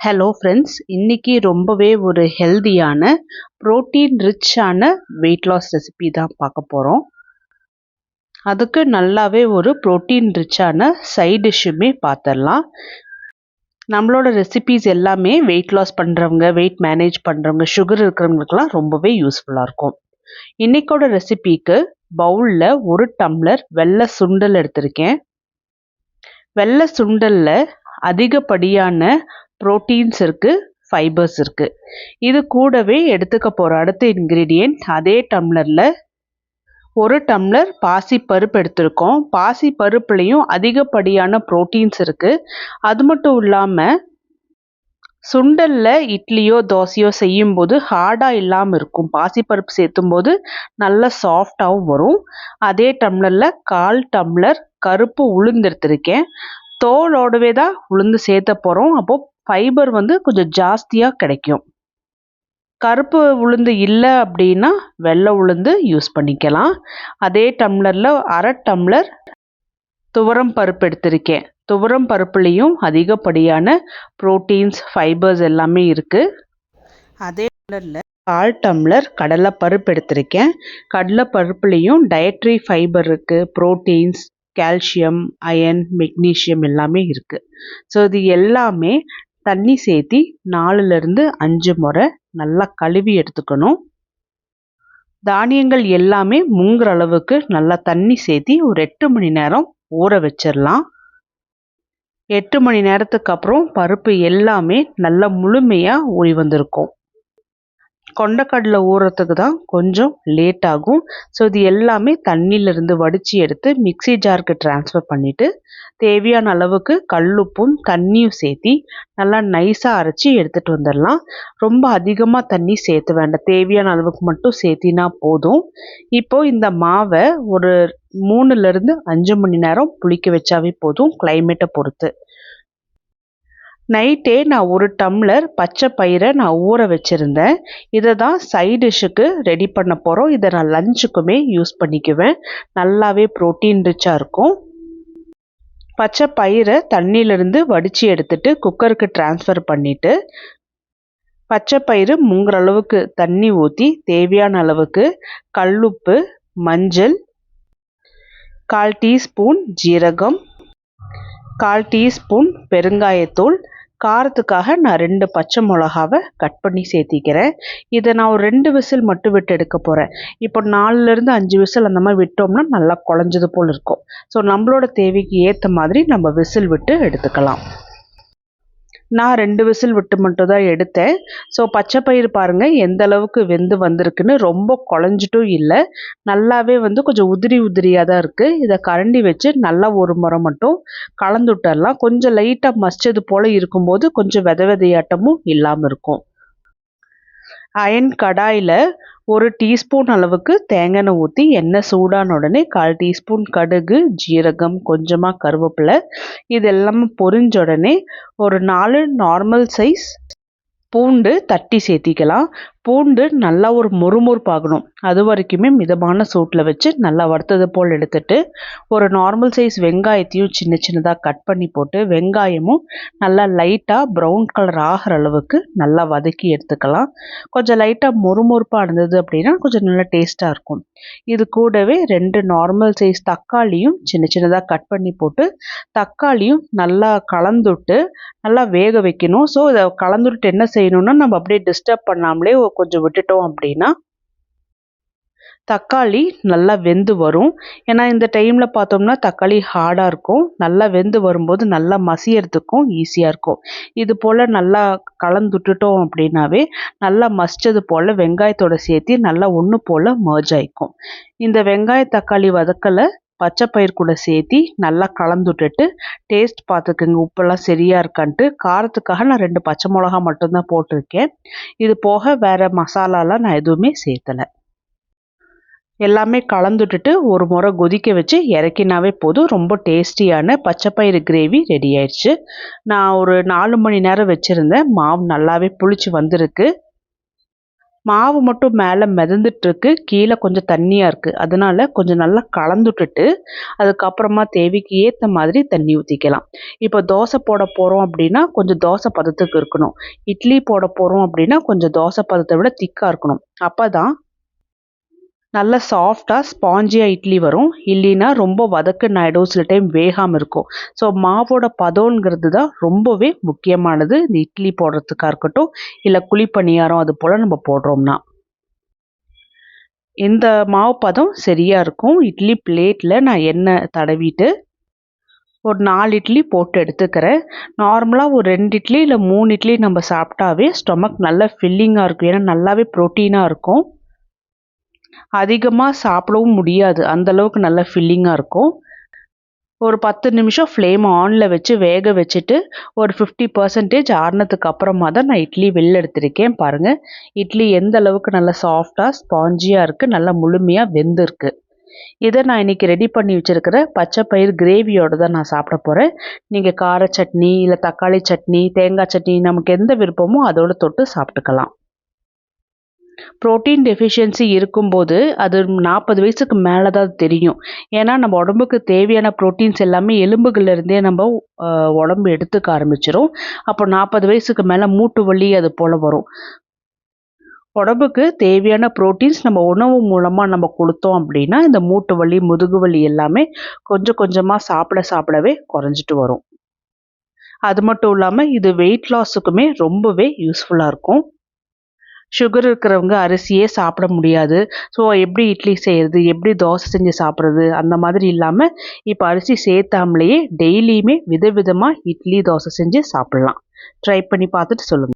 Hello friends, இன்னைக்கு ரொம்பவே ஒரு ஹெல்தியான புரோட்டீன் ரிச்சான வெயிட் லாஸ் ரெசிபி தான் பார்க்க போகிறோம். அதுக்கு நல்லாவே ஒரு புரோட்டீன் ரிச்சான சைட் டிஷ்ஷுமே பார்த்துடலாம். நம்மளோட ரெசிபீஸ் எல்லாமே வெயிட் லாஸ் பண்ணுறவங்க, வெயிட் மேனேஜ் பண்ணுறவங்க, சுகர் இருக்கிறவங்களுக்குலாம் ரொம்பவே யூஸ்ஃபுல்லாக இருக்கும். இன்னைக்கோட ரெசிபிக்கு பவுலில் 1 டம்ளர் வெள்ளை சுண்டல் எடுத்திருக்கேன். வெள்ளை சுண்டலில் அதிகப்படியான புரோட்டீன்ஸ் இருக்குது, ஃபைபர்ஸ் இருக்குது. இது கூடவே எடுத்துக்க போகிற அடுத்த இன்க்ரீடியன்ட் அதே டம்ளரில் 1 டம்ளர் பாசிப்பருப்பு எடுத்திருக்கோம். பாசிப்பருப்புலேயும் அதிகப்படியான புரோட்டீன்ஸ் இருக்குது. அது மட்டும் இல்லாமல் சுண்டலில் இட்லியோ தோசையோ செய்யும்போது ஹார்டாக இல்லாமல் இருக்கும். பாசிப்பருப்பு சேர்த்தும்போது நல்ல சாஃப்டாகவும் வரும். அதே டம்ளரில் 1/4 டம்ளர் கருப்பு உளுந்து எடுத்திருக்கேன். தோலோடவே தான் உளுந்து சேர்த்த போகிறோம். அப்போது ஃபைபர் கொஞ்சம் ஜாஸ்தியாக கிடைக்கும். கருப்பு உளுந்து இல்லை அப்படின்னா வெள்ளை உளுந்து யூஸ் பண்ணிக்கலாம். அதே டம்ளரில் 1/2 டம்ளர் துவரம் பருப்பு எடுத்திருக்கேன். துவரம் பருப்புலேயும் அதிகப்படியான புரோட்டீன்ஸ், ஃபைபர்ஸ் எல்லாமே இருக்குது. அதே டம்ளரில் 1/4 டம்ளர் கடலைப்பருப்பு எடுத்திருக்கேன். கடலைப்பருப்புலேயும் டயட்ரி ஃபைபர் இருக்குது, புரோட்டீன்ஸ், கால்சியம், அயன், மெக்னீஷியம் எல்லாமே இருக்குது. ஸோ இது எல்லாமே தண்ணி சேர்த்தி 4லிருந்து 5 முறை நல்லா கழுவி எடுத்துக்கணும். தானியங்கள் எல்லாமே முங்குற அளவுக்கு நல்லா தண்ணி சேர்த்தி ஒரு 8 மணி நேரம் ஊற வச்சிடலாம். 8 மணி நேரத்துக்கு அப்புறம் பருப்பு எல்லாமே நல்லா முழுமையாக ஊறி வந்திருக்கும். கொண்டக்கடலை ஊறுறதுக்கு தான் கொஞ்சம் லேட் ஆகும். ஸோ இது எல்லாமே தண்ணியிலிருந்து வடித்து எடுத்து மிக்ஸி ஜாருக்கு ட்ரான்ஸ்ஃபர் பண்ணிவிட்டு தேவையான அளவுக்கு கல்லுப்பும் தண்ணியும் சேர்த்தி நல்லா நைஸாக அரைச்சி எடுத்துகிட்டு வந்துடலாம். ரொம்ப அதிகமாக தண்ணி சேர்த்து வேண்டாம், தேவையான அளவுக்கு மட்டும் சேர்த்தினா போதும். இப்போது இந்த மாவை ஒரு 3லிருந்து 5 மணி நேரம் புளிக்க வச்சாவே போதும், கிளைமேட்டை பொறுத்து. நைட்டே நான் 1 டம்ளர் பச்சை பயிரை நான் ஊற வச்சுருந்தேன். இதை தான் சைட் டிஷ்ஷுக்கு ரெடி பண்ண போகிறோம். இதை நான் லஞ்சுக்குமே யூஸ் பண்ணிக்குவேன். நல்லாவே ப்ரோட்டீன் ரிச்சாக இருக்கும். பச்சை பயிரை தண்ணியிலிருந்து வடித்து எடுத்துட்டு குக்கருக்கு ட்ரான்ஸ்ஃபர் பண்ணிவிட்டு பச்சை பயிறு முங்குற அளவுக்கு தண்ணி ஊற்றி தேவையான அளவுக்கு கல்லுப்பு, மஞ்சள், 1/4 டீஸ்பூன் ஜீரகம், 1/4 டீஸ்பூன் பெருங்காயத்தூள், காரத்துக்காக நான் 2 பச்சை மிளகாவை கட் பண்ணி சேர்த்திக்கிறேன். இதை நான் ஒரு 2 விசில் மட்டும் விட்டு எடுக்க போகிறேன். இப்போ 4லிருந்து 5 விசில் அந்த மாதிரி விட்டோம்னா நல்லா குழஞ்சது போல் இருக்கும். ஸோ நம்மளோட தேவைக்கு ஏற்ற மாதிரி நம்ம விசில் விட்டு எடுத்துக்கலாம். நான் 2 விசில் விட்டு மட்டும் தான் எடுத்தேன். ஸோ பச்சை பயிறு பாருங்கள் எந்த அளவுக்கு வெந்து வந்திருக்குன்னு. ரொம்ப குழஞ்சிட்டும் இல்லை, நல்லாவே கொஞ்சம் உதிரி உதிரியாக தான் இருக்குது. இதை கரண்டி வச்சு நல்லா ஒரு முறை மட்டும் கலந்து விட்டுடலாம். கொஞ்சம் லைட்டாக மசிச்சது போல் இருக்கும்போது கொஞ்சம் விதையாட்டமும் இல்லாமல் இருக்கும். அயன் கடாயில் 1 டீஸ்பூன் அளவுக்கு தேங்காய் எண்ணெய் ஊற்றி எண்ணெய் சூடான உடனே 1/4 டீஸ்பூன் கடுகு, ஜீரகம், கொஞ்சமாக கருவேப்பிலை இது எல்லாமே பொரிஞ்ச உடனே ஒரு 4 நார்மல் சைஸ் பூண்டு தட்டி சேர்த்திக்கலாம். பூண்டு நல்லா ஒரு மொறுமொறுப்பாகணும், அது வரைக்குமே மிதமான சூட்டில் வச்சு நல்லா வறுத்தது போல் எடுத்துட்டு ஒரு நார்மல் சைஸ் வெங்காயத்தையும் சின்ன சின்னதாக கட் பண்ணி போட்டு வெங்காயமும் நல்லா லைட்டாக ப்ரௌன் கலர் ஆகிற அளவுக்கு நல்லா வதக்கி எடுத்துக்கலாம். கொஞ்சம் லைட்டாக மொறுமொறுப்பாக இருந்தது அப்படின்னா கொஞ்சம் நல்லா டேஸ்ட்டாக இருக்கும். இது கூடவே 2 நார்மல் சைஸ் தக்காளியும் சின்ன சின்னதாக கட் பண்ணி போட்டு தக்காளியும் நல்லா கலந்துட்டு நல்லா வேக வைக்கணும். ஸோ இதை கலந்துட்டு என்ன செய்யணும்னா நம்ம அப்படியே டிஸ்டர்ப் பண்ணாமலே கொஞ்சம் விட்டுட்டோம் அப்படின்னா தக்காளி நல்லா வெந்து வரும். ஏன்னா இந்த டைமில் பார்த்தோம்னா தக்காளி ஹார்டாக இருக்கும். நல்லா வெந்து வரும்போது நல்லா மசியறதுக்கும் ஈஸியாக இருக்கும். இது போல் நல்லா கலந்துட்டுட்டோம் அப்படின்னாவே நல்லா மசிச்சது போல் வெங்காயத்தோட சேர்த்து நல்லா ஒன்று போல் மர்ஜ் ஆகிக்கும். இந்த வெங்காய தக்காளி வதக்கலை பச்சை பயிர் கூட சேர்த்தி நல்லா கலந்துட்டுட்டு டேஸ்ட் பார்த்துக்குங்க, உப்பெல்லாம் சரியாக இருக்கான்ட்டு. காரத்துக்காக நான் 2 பச்சை மிளகா மட்டும்தான் போட்டிருக்கேன். இது போக வேறு மசாலாலாம் நான் எதுவுமே சேர்த்தலை. எல்லாமே கலந்துட்டுட்டு ஒரு முறை கொதிக்க வச்சு இறக்கினாவே போதும். ரொம்ப டேஸ்டியான பச்சைப்பயிறு கிரேவி ரெடி ஆயிடுச்சு. நான் ஒரு 4 மணி நேரம் வச்சுருந்தேன். மாவு நல்லாவே புளிச்சு வந்திருக்கு. மாவு மட்டும் மேலே மிதந்துட்டுருக்கு, கீழே கொஞ்சம் தண்ணியாக இருக்குது. அதனால் கொஞ்சம் நல்லா கலந்துட்டுட்டு அதுக்கப்புறமா தேவைக்கு ஏற்ற மாதிரி தண்ணி ஊற்றிக்கலாம். இப்போ தோசை போட போகிறோம் அப்படின்னா கொஞ்சம் தோசை பதத்துக்கு இருக்கணும். இட்லி போட போகிறோம் அப்படின்னா கொஞ்சம் தோசை பதத்தை விட திக்காக இருக்கணும். அப்போ தான் நல்லா சாஃப்டாக ஸ்பாஞ்சியாக இட்லி வரும். இல்லைன்னா ரொம்ப வதக்குன்னு ஆகிடும், சில டைம் வேகாமல் இருக்கும். ஸோ மாவோட பதங்கிறது தான் ரொம்பவே முக்கியமானது இந்த இட்லி போடுறதுக்காக இருக்கட்டும், இல்லை குழிப்பணியாரம் அது போல் நம்ம போடுறோம்னா. இந்த மாவு பதம் சரியாக இருக்கும். இட்லி பிளேட்டில் நான் எண்ணெய் தடவிட்டு ஒரு 4 இட்லி போட்டு எடுத்துக்கிறேன். நார்மலாக ஒரு 2 இட்லி இல்லை 3 இட்லி நம்ம சாப்பிட்டாவே ஸ்டொமக் நல்லா ஃபில்லிங்காக இருக்கும். ஏன்னா நல்லாவே ப்ரோட்டீனாக இருக்கும். அதிகமாக சாப்பிடவும் முடியாது, அந்தளவுக்கு நல்லா ஃபில்லிங்காக இருக்கும். ஒரு 10 நிமிஷம் ஃப்ளேம் ஆனில் வச்சு வேக வச்சுட்டு ஒரு 50% ஆறுனதுக்கு அப்புறமா தான் நான் இட்லி வெளில எடுத்திருக்கேன். பாருங்கள், இட்லி எந்த அளவுக்கு நல்லா சாஃப்டாக ஸ்பாஞ்சியாக இருக்குது, நல்லா முழுமையாக வெந்திருக்கு. இதை நான் இன்றைக்கி ரெடி பண்ணி வச்சுருக்கிற பச்சை பயிர் கிரேவியோடு தான் நான் சாப்பிட போகிறேன். நீங்கள் கார சட்னி இல்லை தக்காளி சட்னி, தேங்காய் சட்னி, நமக்கு எந்த விருப்பமோ அதோடு தொட்டு சாப்பிட்டுக்கலாம். புரோட்டீன் டெஃபிஷியன்சி இருக்கும்போது அது 40 வயசுக்கு மேலே தான் தெரியும். ஏன்னா நம்ம உடம்புக்கு தேவையான ப்ரோட்டீன்ஸ் எல்லாமே எலும்புகள்லேருந்தே நம்ம உடம்பு எடுத்துக்க ஆரம்பிச்சிடும். அப்போ 40 வயசுக்கு மேலே மூட்டு வலி அது போல் வரும். உடம்புக்கு தேவையான ப்ரோட்டீன்ஸ் நம்ம உணவு மூலமாக நம்ம கொடுத்தோம் அப்படின்னா இந்த மூட்டு வலி, முதுகு வலி எல்லாமே கொஞ்சம் கொஞ்சமாக சாப்பிடவே குறைஞ்சிட்டு வரும். அது மட்டும் இல்லாமல் இது வெயிட் லாஸுக்குமே ரொம்பவே யூஸ்ஃபுல்லாக இருக்கும். சுகர் இருக்கிறவங்க அரிசியே சாப்பிட முடியாது. ஸோ எப்படி இட்லி செய்கிறது, எப்படி தோசை செஞ்சு சாப்பிட்றது, அந்த மாதிரி இல்லாமல் இப்போ அரிசி சேர்த்தாமலேயே டெய்லியுமே விதவிதமாக இட்லி தோசை செஞ்சு சாப்பிட்லாம். ட்ரை பண்ணி பார்த்துட்டு சொல்லுங்கள்.